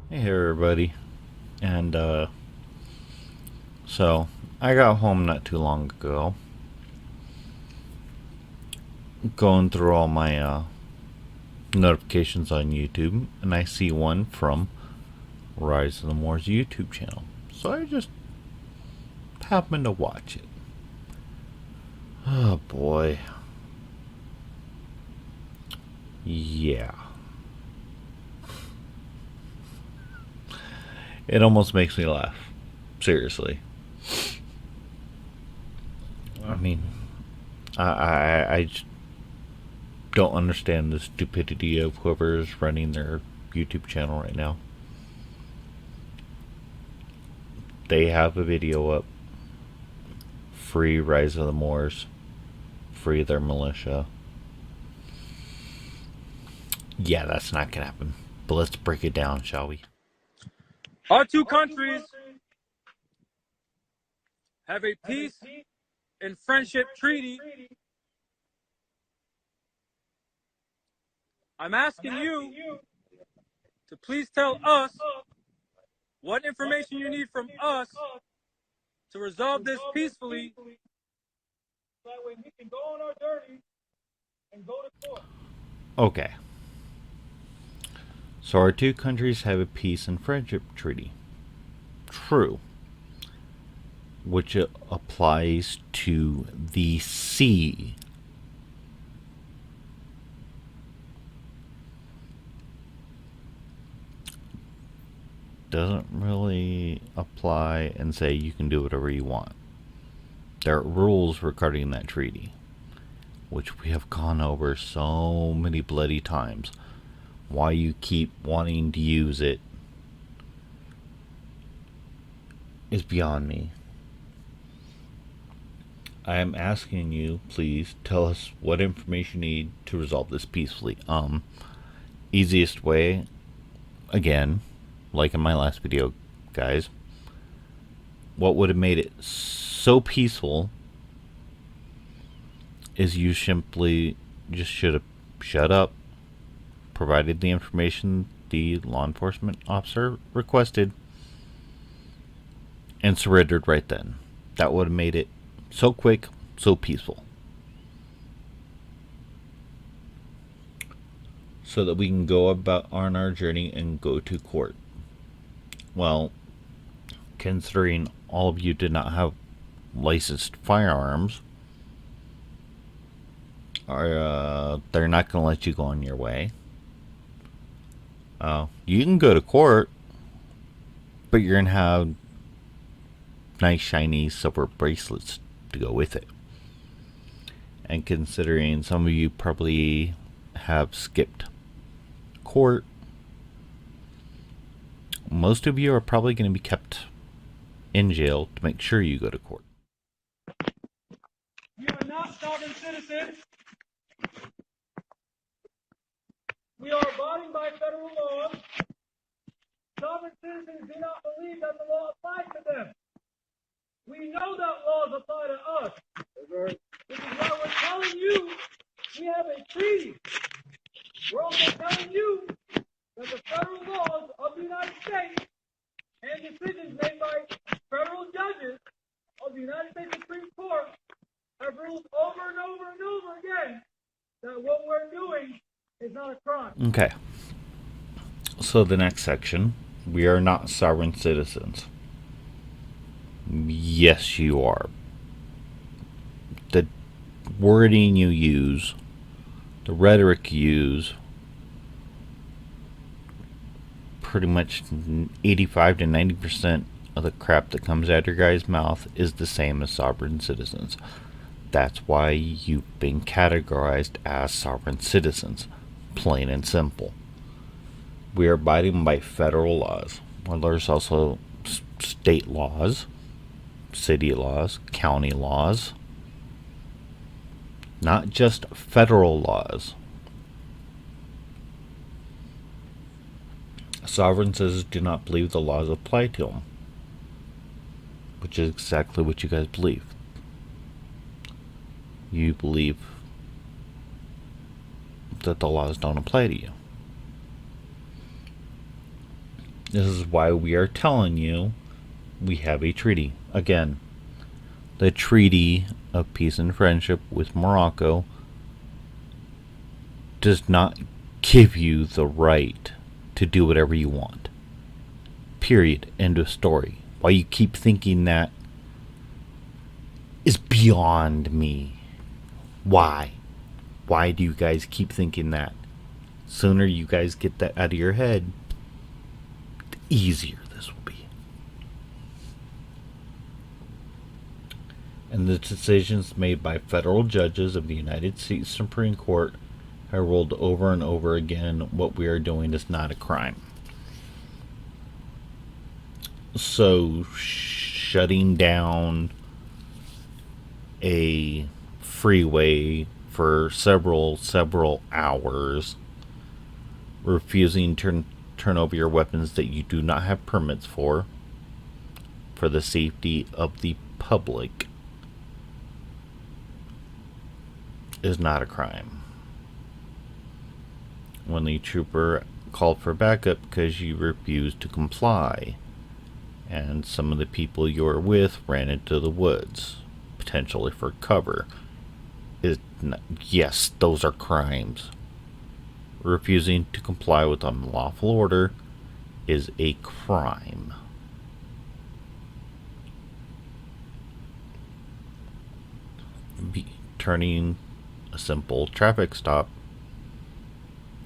Hey everybody, and so I got home not too long ago, going through all my notifications on YouTube, and I see one from Rise of the Moors YouTube channel. So I just happened to watch it. Oh boy, yeah, it almost makes me laugh. Seriously, I mean, I just don't understand the stupidity of whoever is running their YouTube channel right now. They have a video up, free Rise of the Moors, free their militia. Yeah, that's not gonna happen. But let's break it down, shall we? Our two countries have a peace and friendship treaty. I'm asking you to please tell us what information you need from us to resolve this peacefully, so that way we can go on our journey and go to court. Okay. So our two countries have a peace and friendship treaty. True. Which applies to the sea. Doesn't really apply and say you can do whatever you want. There are rules regarding that treaty, which we have gone over so many bloody times. Why you keep wanting to use it is beyond me. I am asking you, please tell us what information you need to resolve this peacefully. Easiest way, again, like in my last video, guys, what would have made it so peaceful is you simply just should have shut up, provided the information the law enforcement officer requested, and surrendered right then. That would have made it so quick, so peaceful. So that we can go about on our journey and go to court. Well, considering all of you did not have licensed firearms, they're not going to let you go on your way. You can go to court, but you're going to have nice shiny silver bracelets to go with it. And considering some of you probably have skipped court, most of you are probably going to be kept in jail to make sure you go to court. We are not sovereign citizens. We are abiding by federal laws. Sovereign citizens do not believe that the law applies to them. We know that laws apply to us. This is why we're telling you we have a treaty. We're also telling you that the federal laws of the United States and decisions made by federal judges of the United States Supreme Court have ruled over and over and over again that what we're doing is not a crime. Okay. So the next section, we are not sovereign citizens. Yes, you are. The wording you use, the rhetoric you use, pretty much 85 to 90% of the crap that comes out of your guy's mouth is the same as sovereign citizens. That's why you've been categorized as sovereign citizens. Plain and simple. We are abiding by federal laws. Well, there's also state laws, city laws, county laws, not just federal laws. Sovereign citizens do not believe the laws apply to them, which is exactly what you guys believe. You believe that the laws don't apply to you. This is why we are telling you we have a treaty. Again, the Treaty of Peace and Friendship with Morocco does not give you the right to do whatever you want. Period. End of story. Why you keep thinking that is beyond me. Why? Why do you guys keep thinking that? Sooner you guys get that out of your head, the easier this will be. And the decisions made by federal judges of the United States Supreme Court have ruled over and over again what we are doing is not a crime. So, shutting down a freeway for several hours, refusing to turn over your weapons that you do not have permits for the safety of the public, is not a crime. When the trooper called for backup because you refused to comply, and some of the people you were with ran into the woods, potentially for cover, yes, those are crimes. Refusing to comply with unlawful order is a crime. Turning a simple traffic stop,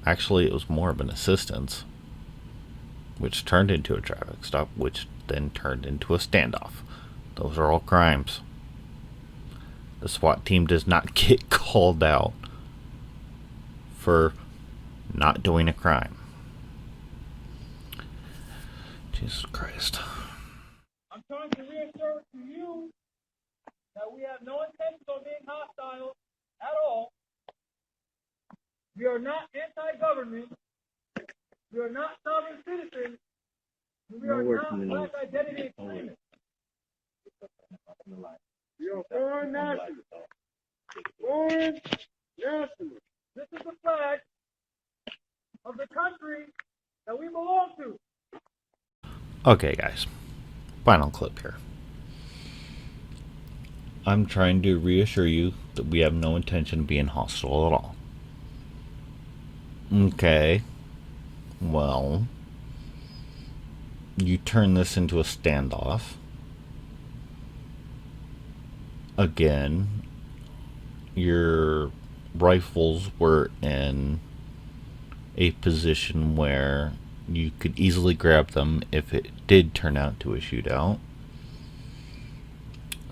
actually it was more of an assistance, which turned into a traffic stop, which then turned into a standoff. Those are all crimes. The SWAT team does not get called out for not doing a crime. Jesus Christ. I'm trying to reassure to you that we have no intention of being hostile at all. We are not anti-government. We are not sovereign citizens. We are not black identity extremists. We are foreign nationalists. Foreign nationalists. This is the flag of the country that we belong to. Okay, guys. Final clip here. I'm trying to reassure you that we have no intention of being hostile at all. Okay. Well, you turn this into a standoff. Again, your rifles were in a position where you could easily grab them if it did turn out to a shootout.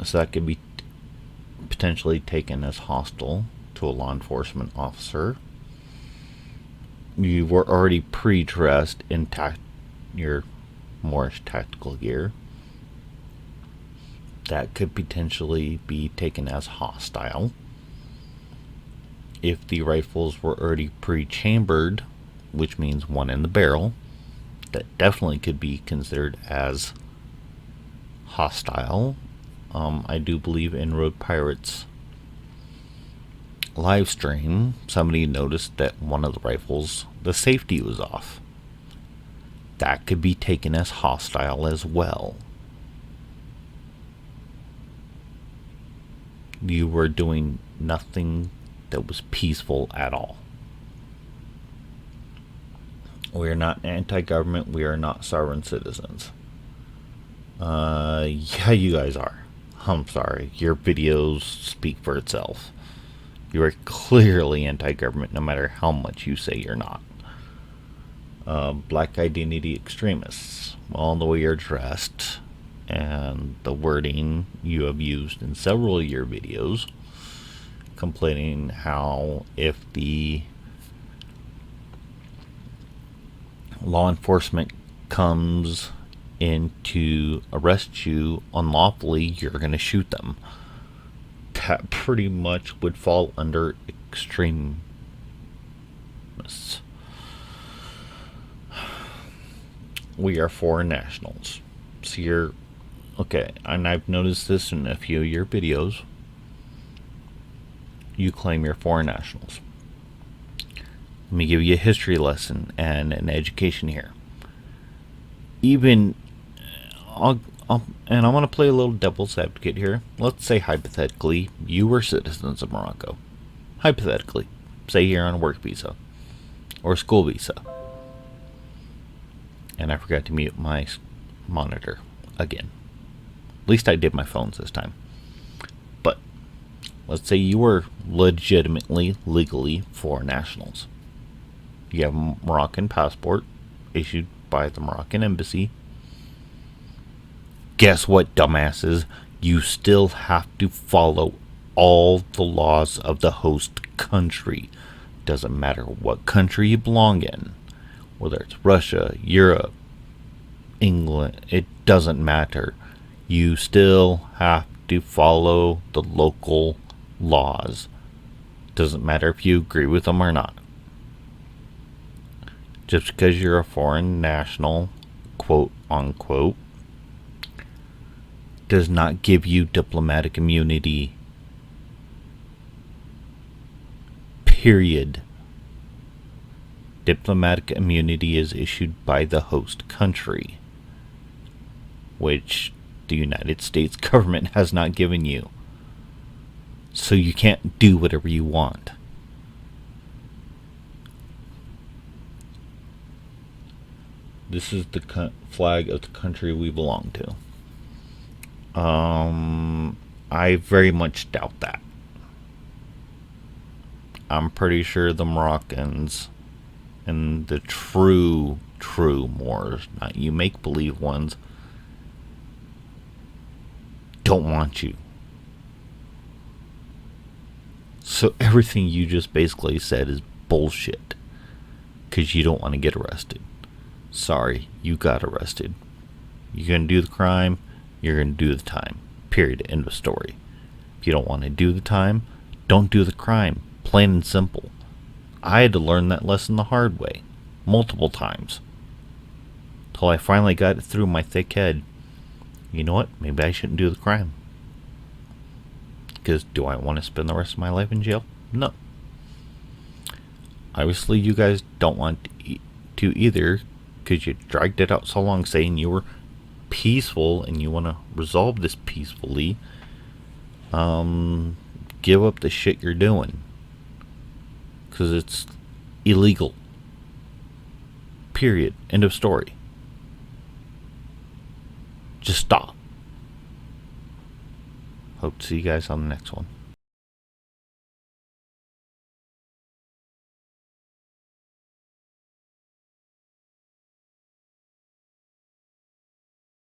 So that could be potentially taken as hostile to a law enforcement officer. You were already pre-dressed in your Morris tactical gear. That could potentially be taken as hostile. If the rifles were already pre-chambered, which means one in the barrel, that definitely could be considered as hostile. I do believe in Road Pirates live stream, somebody noticed that one of the rifles, the safety was off. That could be taken as hostile as well. You were doing nothing that was peaceful at all. We are not anti-government. We are not sovereign citizens. Yeah, you guys are. I'm sorry. Your videos speak for itself. You are clearly anti-government no matter how much you say you're not. Black identity extremists. Well, the way you're dressed and the wording you have used in several of your videos, complaining how if the law enforcement comes in to arrest you unlawfully, you're going to shoot them. That pretty much would fall under extremists. We are foreign nationals. So you're okay, and I've noticed this in a few of your videos. You claim you're foreign nationals. Let me give you a history lesson and an education here. even and I want to play a little devil's advocate here. Let's say hypothetically you were citizens of Morocco. Hypothetically, say you're on a work visa or a school visa. And I forgot to mute my monitor again. At least I did my phones this time. But let's say you were legitimately, legally foreign nationals. You have a Moroccan passport issued by the Moroccan embassy. Guess what, dumbasses? You still have to follow all the laws of the host country. Doesn't matter what country you belong in. Whether it's Russia, Europe, England, it doesn't matter. You still have to follow the local laws. Doesn't matter if you agree with them or not. Just because you're a foreign national, quote unquote, does not give you diplomatic immunity. Period. Diplomatic immunity is issued by the host country, which the United States government has not given you. So you can't do whatever you want. This is the flag of the country we belong to. I very much doubt that. I'm pretty sure the Moroccans and the true Moors, not you make-believe ones, don't want you. So everything you just basically said is bullshit. Because you don't want to get arrested. Sorry, you got arrested. You're going to do the crime, you're going to do the time. Period. End of story. If you don't want to do the time, don't do the crime. Plain and simple. I had to learn that lesson the hard way. Multiple times. Till I finally got it through my thick head. You know what? Maybe I shouldn't do the crime. Because do I want to spend the rest of my life in jail? No. Obviously you guys don't want to either, because you dragged it out so long saying you were peaceful and you want to resolve this peacefully. Give up the shit you're doing, because it's illegal. Period. End of story. Just stop. Hope to see you guys on the next one.